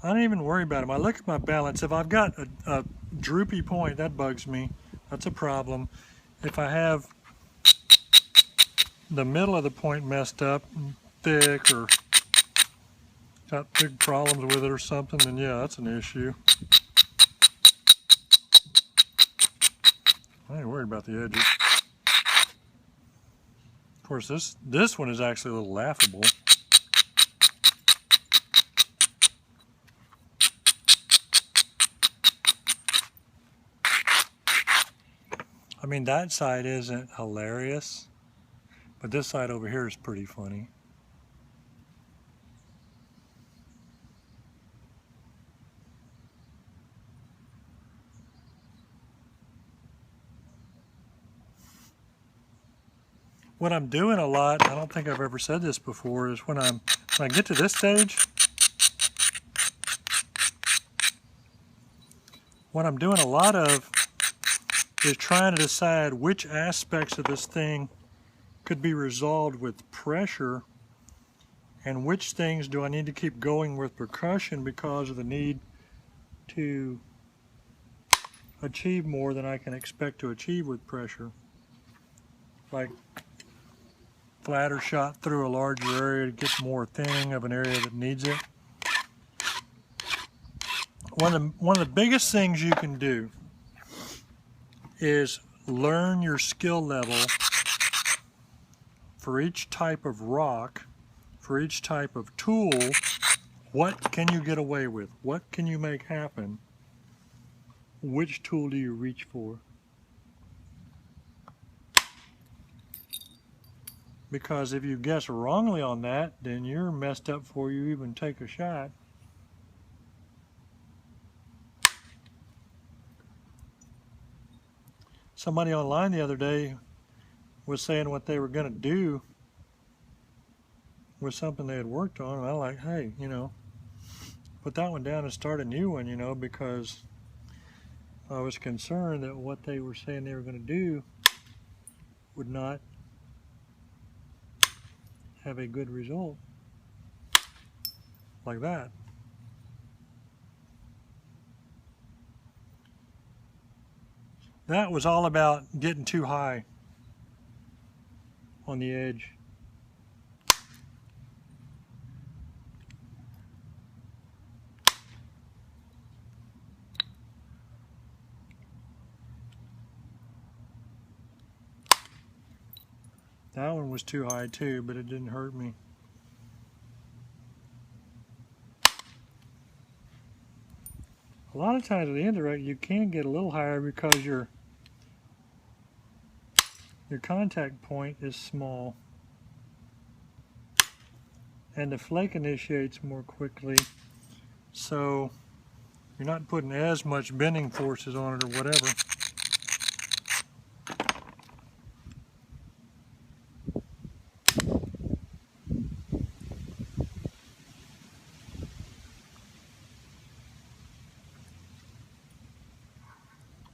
I don't even worry about them. I look at my balance. If I've got a droopy point, that bugs me. That's a problem. If I have the middle of the point messed up, thick, or got big problems with it or something, then yeah, that's an issue. I ain't worried about the edges. Of course, this one is actually a little laughable. I mean, that side isn't hilarious, but this side over here is pretty funny. What I'm doing a lot, I don't think I've ever said this before, is when I get to this stage, what I'm doing a lot of is trying to decide which aspects of this thing could be resolved with pressure and which things do I need to keep going with percussion because of the need to achieve more than I can expect to achieve with pressure. Like flatter shot through a larger area to get more thinning of an area that needs it. One of the biggest things you can do is learn your skill level for each type of rock, for each type of tool. What can you get away with? What can you make happen? Which tool do you reach for? Because if you guess wrongly on that, then you're messed up before you even take a shot. Somebody online the other day was saying what they were going to do with something they had worked on, and I'm like, hey, put that one down and start a new one, because I was concerned that what they were saying they were going to do would not have a good result like that. That was all about getting too high on the edge. That one was too high too, but it didn't hurt me. A lot of times with the indirect, you can get a little higher because your contact point is small and the flake initiates more quickly, so you're not putting as much bending forces on it or whatever.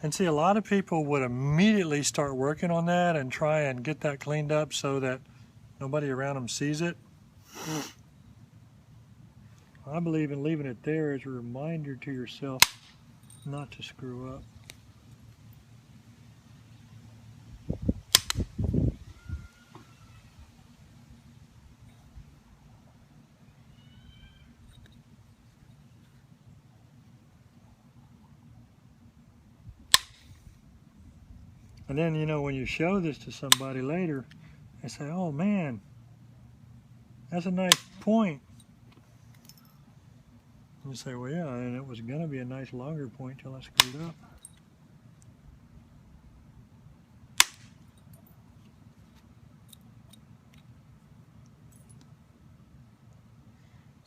And see, a lot of people would immediately start working on that and try and get that cleaned up so that nobody around them sees it. I believe in leaving it there as a reminder to yourself not to screw up. And then, when you show this to somebody later, they say, oh man, that's a nice point. And you say, well, yeah, and it was going to be a nice longer point till I screwed up.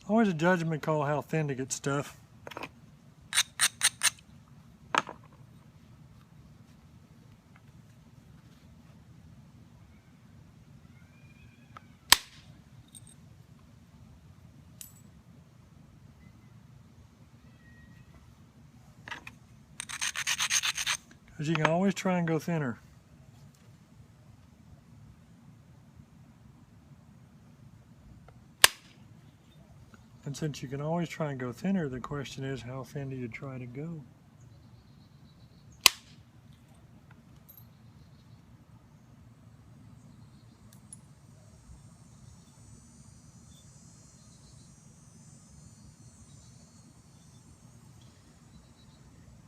Always a judgment call how thin to get stuff. Because you can always try and go thinner. And since you can always try and go thinner, the question is, how thin do you try to go?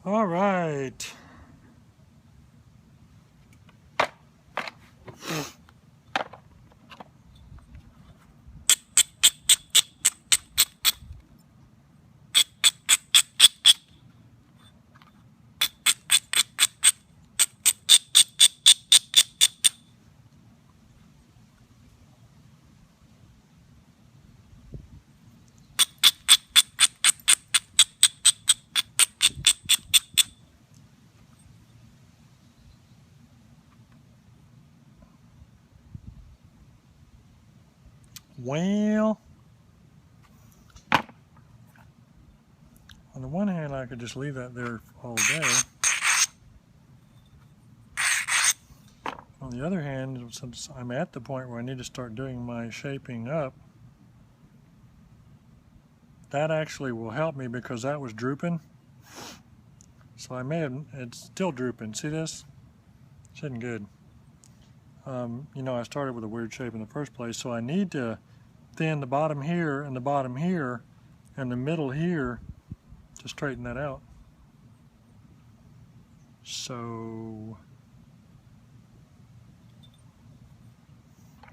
All right. Well, on the one hand, I could just leave that there all day. On the other hand, since I'm at the point where I need to start doing my shaping up, that actually will help me because that was drooping. So I may have, it's still drooping. See this? It's isn't good. You know, I started with a weird shape in the first place, so I need to thin the bottom here and the bottom here and the middle here to straighten that out. So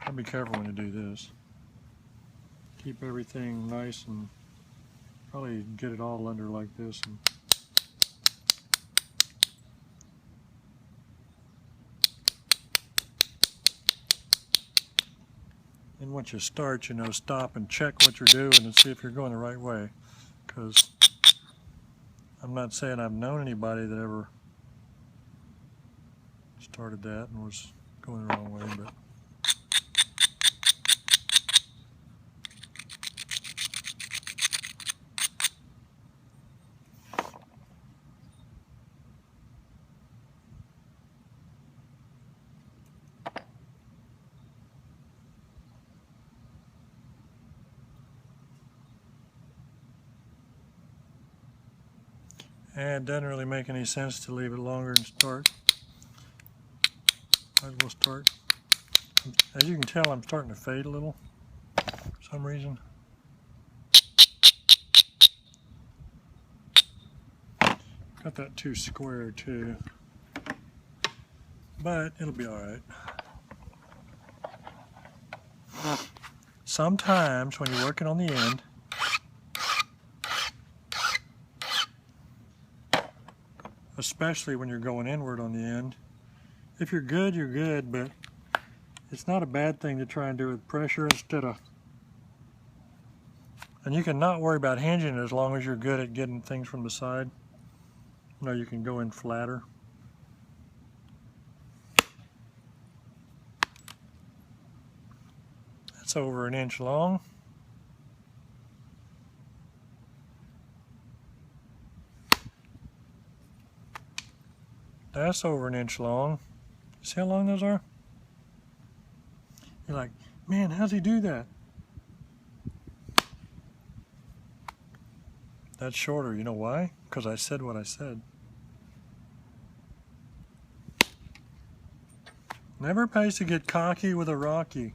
I'll be careful when you do this. Keep everything nice and probably get it all under like this. And once you start, you know, stop and check what you're doing and see if you're going the right way. Because I'm not saying I've known anybody that ever started that and was going the wrong way, but and it doesn't really make any sense to leave it longer and start. Might as well start. As you can tell, I'm starting to fade a little for some reason. Got that too square too, but it'll be all right. Sometimes when you're working on the end, especially when you're going inward on the end, if you're good, but it's not a bad thing to try and do with pressure instead of, and you can not worry about hinging as long as you're good at getting things from the side. You know, you can go in flatter. That's over 1 inch long. That's over 1 inch long. See how long those are? You're like, man, how's he do that? That's shorter. You know why? Because I said what I said. Never pays to get cocky with a Rocky.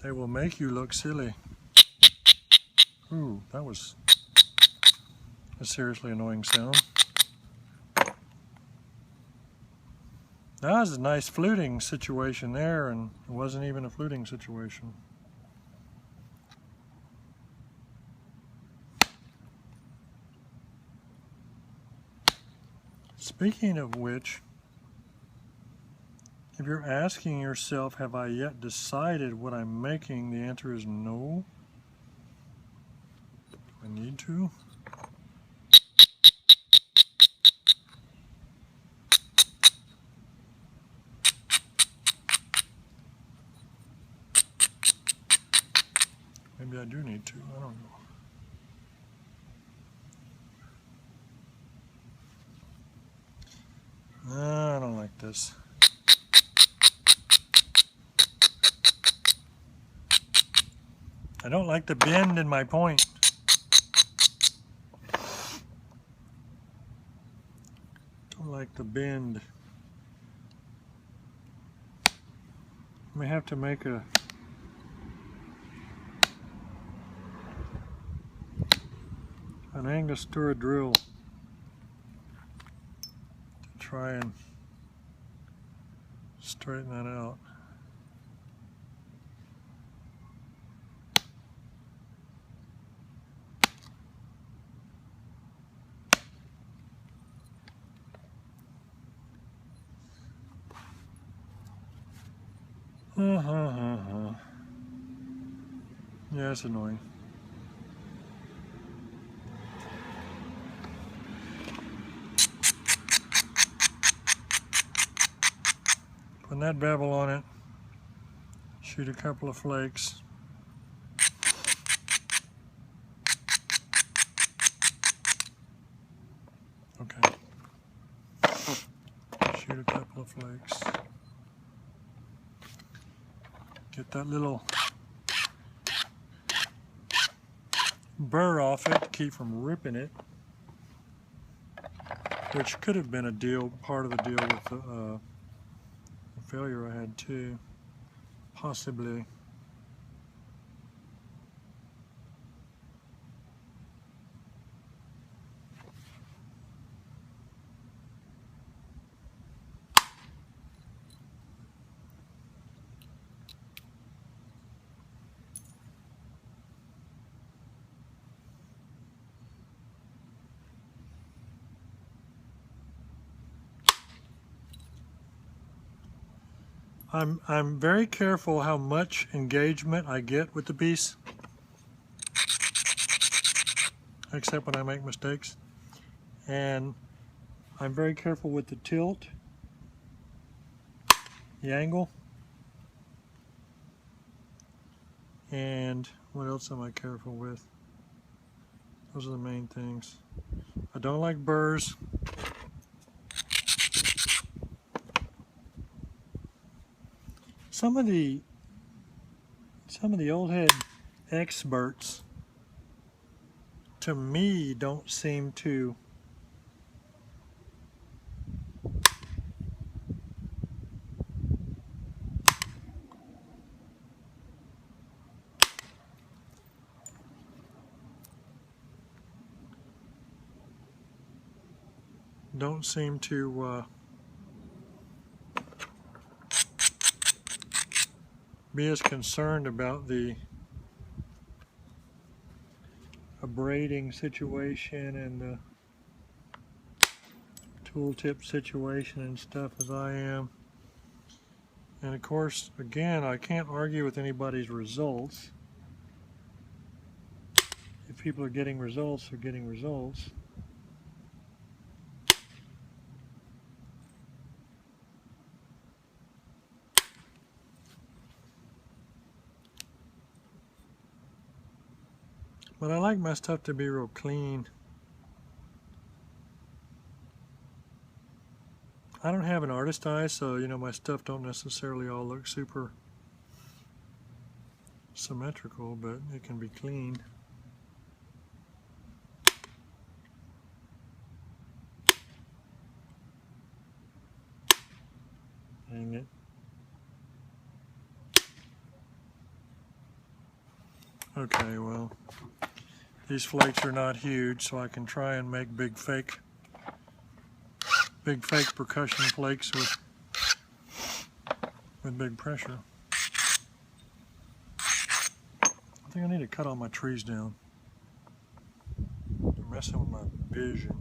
They will make you look silly. Ooh, that was a seriously annoying sound. That was a nice fluting situation there, and it wasn't even a fluting situation. Speaking of which, if you're asking yourself, have I yet decided what I'm making, the answer is no. I need to. Maybe I do need to, I don't know. I don't like this. I don't like the bend in my point. Don't like the bend. I may have to make an Angostura drill to try and straighten that out. Yeah, it's annoying. Putting that bevel on it, shoot a couple of flakes. Okay. Shoot a couple of flakes. Get that little burr off it to keep from ripping it, which could have been part of the deal with the failure I had too, possibly. I'm very careful how much engagement I get with the piece, except when I make mistakes. And I'm very careful with the tilt, the angle, and what else am I careful with? Those are the main things. I don't like burrs. Some of the old head experts, to me, don't seem to be as concerned about the abrading situation and the tooltip situation and stuff as I am. And of course, again, I can't argue with anybody's results. If people are getting results, they're getting results. But I like my stuff to be real clean. I don't have an artist eye, so my stuff don't necessarily all look super symmetrical, but it can be clean. Dang it. Okay, well, these flakes are not huge, so I can try and make big fake percussion flakes with big pressure. I think I need to cut all my trees down. They're messing with my vision.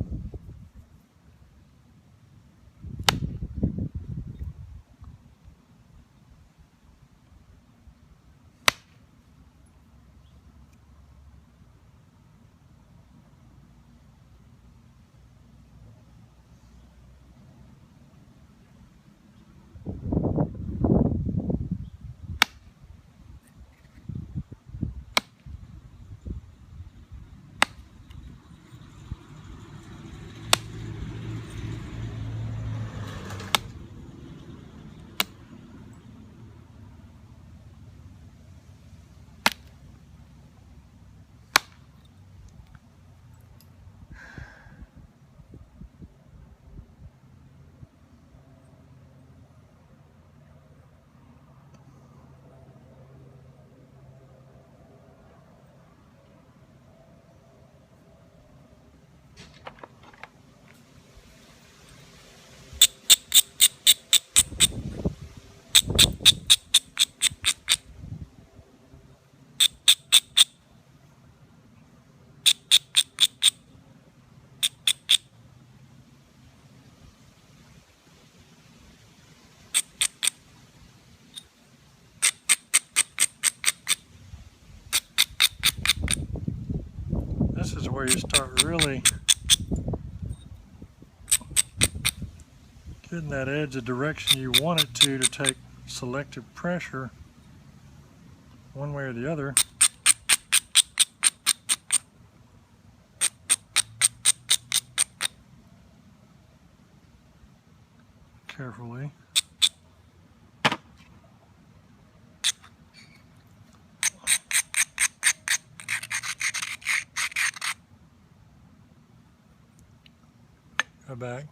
This is where you start really getting that edge the direction you want it to take selective pressure one way or the other. Carefully. Go back.